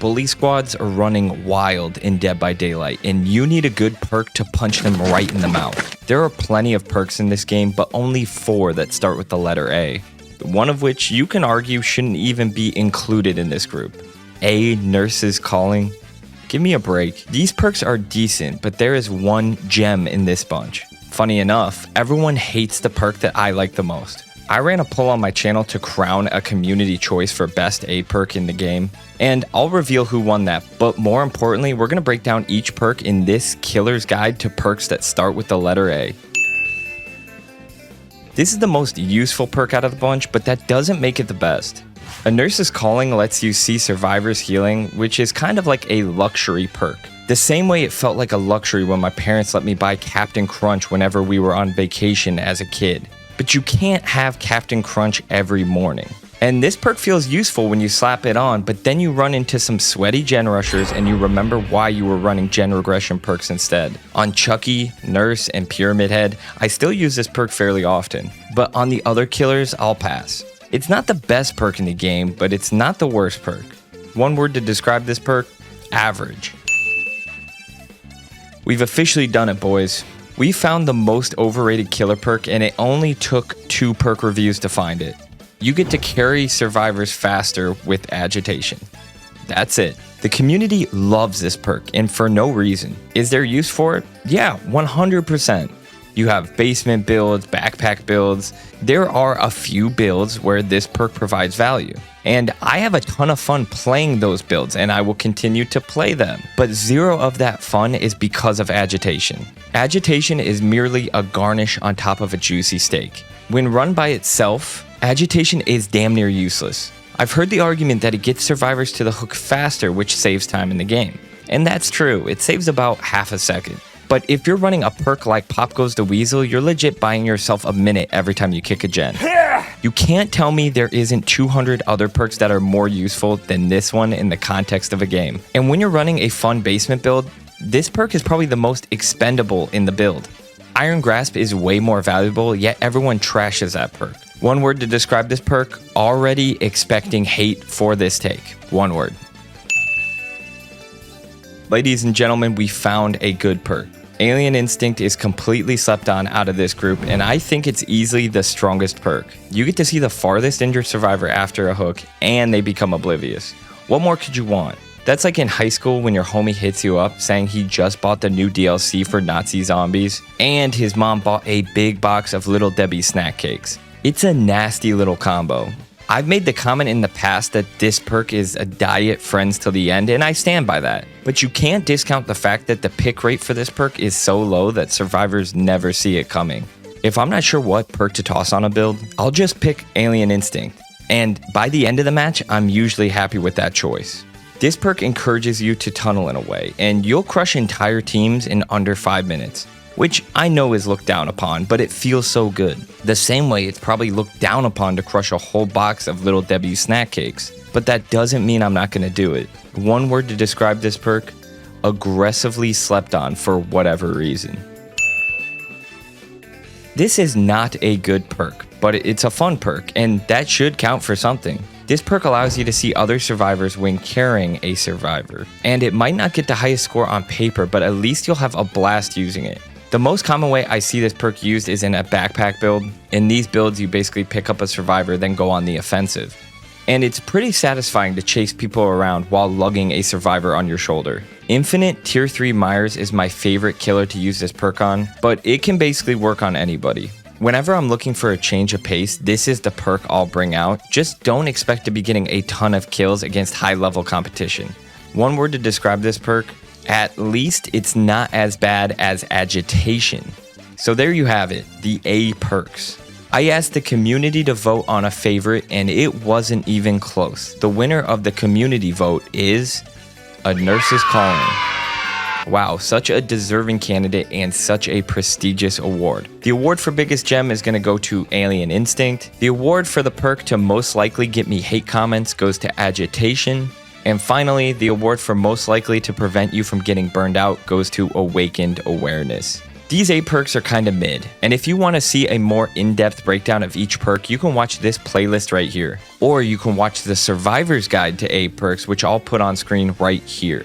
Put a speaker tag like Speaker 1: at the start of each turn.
Speaker 1: bully squads are running wild in Dead by Daylight, and you need a good perk to punch them right in the mouth. There are plenty of perks in this game, but only 4 that start with the letter A, one of which you can argue shouldn't even be included in this group. A Nurse's Calling. Give me a break. These perks are decent, but there is one gem in this bunch. Funny enough, everyone hates the perk that I like the most. I ran a poll on my channel to crown a community choice for best A perk in the game, and I'll reveal who won that, but more importantly, we're going to break down each perk in this killer's guide to perks that start with the letter A. This is the most useful perk out of the bunch, but that doesn't make it the best. A Nurse's Calling lets you see survivors healing, which is kind of like a luxury perk. The same way it felt like a luxury when my parents let me buy Captain Crunch whenever we were on vacation as a kid. But you can't have Captain Crunch every morning. And this perk feels useful when you slap it on, but then you run into some sweaty gen rushers and you remember why you were running gen regression perks instead. On Chucky, Nurse, and Pyramid Head, I still use this perk fairly often, but on the other killers, I'll pass. It's not the best perk in the game, but it's not the worst perk. One word to describe this perk: average. We've officially done it, boys. We found the most overrated killer perk, and it only took 2 perk reviews to find it. You get to carry survivors faster with Agitation. That's it. The community loves this perk, and for no reason. Is there use for it? Yeah, 100%. You have basement builds, backpack builds. There are a few builds where this perk provides value. And I have a ton of fun playing those builds, and I will continue to play them. But 0 of that fun is because of Agitation. Agitation is merely a garnish on top of a juicy steak. When run by itself, Agitation is damn near useless. I've heard the argument that it gets survivors to the hook faster, which saves time in the game. And that's true, it saves about half a second. But if you're running a perk like Pop Goes the Weasel, you're legit buying yourself a minute every time you kick a gen. You can't tell me there isn't 200 other perks that are more useful than this one in the context of a game. And when you're running a fun basement build, this perk is probably the most expendable in the build. Iron Grasp is way more valuable, yet everyone trashes that perk. One word to describe this perk: already expecting hate for this take. One word. Ladies and gentlemen, we found a good perk. Alien Instinct is completely slept on out of this group, and I think it's easily the strongest perk. You get to see the farthest injured survivor after a hook, and they become oblivious. What more could you want? That's like in high school when your homie hits you up saying he just bought the new DLC for Nazi zombies, and his mom bought a big box of Little Debbie snack cakes. It's a nasty little combo. I've made the comment in the past that this perk is a diet friends till the end, and I stand by that. But you can't discount the fact that the pick rate for this perk is so low that survivors never see it coming. If I'm not sure what perk to toss on a build, I'll just pick Alien Instinct. And by the end of the match, I'm usually happy with that choice. This perk encourages you to tunnel in a way, and you'll crush entire teams in under 5 minutes. Which I know is looked down upon, but it feels so good. The same way it's probably looked down upon to crush a whole box of Little Debbie snack cakes. But that doesn't mean I'm not going to do it. One word to describe this perk: aggressively slept on for whatever reason. This is not a good perk, but it's a fun perk, and that should count for something. This perk allows you to see other survivors when carrying a survivor. And it might not get the highest score on paper, but at least you'll have a blast using it. The most common way I see this perk used is in a backpack build. In these builds, you basically pick up a survivor, then go on the offensive. And it's pretty satisfying to chase people around while lugging a survivor on your shoulder. Infinite Tier 3 Myers is my favorite killer to use this perk on, but it can basically work on anybody. Whenever I'm looking for a change of pace, this is the perk I'll bring out. Just don't expect to be getting a ton of kills against high-level competition. One word to describe this perk: at least it's not as bad as Agitation. So there you have it, the A perks. I asked the community to vote on a favorite, and it wasn't even close. The winner of the community vote is A Nurse's Calling. Wow, such a deserving candidate and such a prestigious award. The award for biggest gem is going to go to Alien Instinct. The award for the perk to most likely get me hate comments goes to Agitation. And finally, the award for most likely to prevent you from getting burned out goes to Awakened Awareness. These 8 perks are kinda mid, and if you want to see a more in-depth breakdown of each perk, you can watch this playlist right here. Or you can watch the Survivor's Guide to 8 perks, which I'll put on screen right here.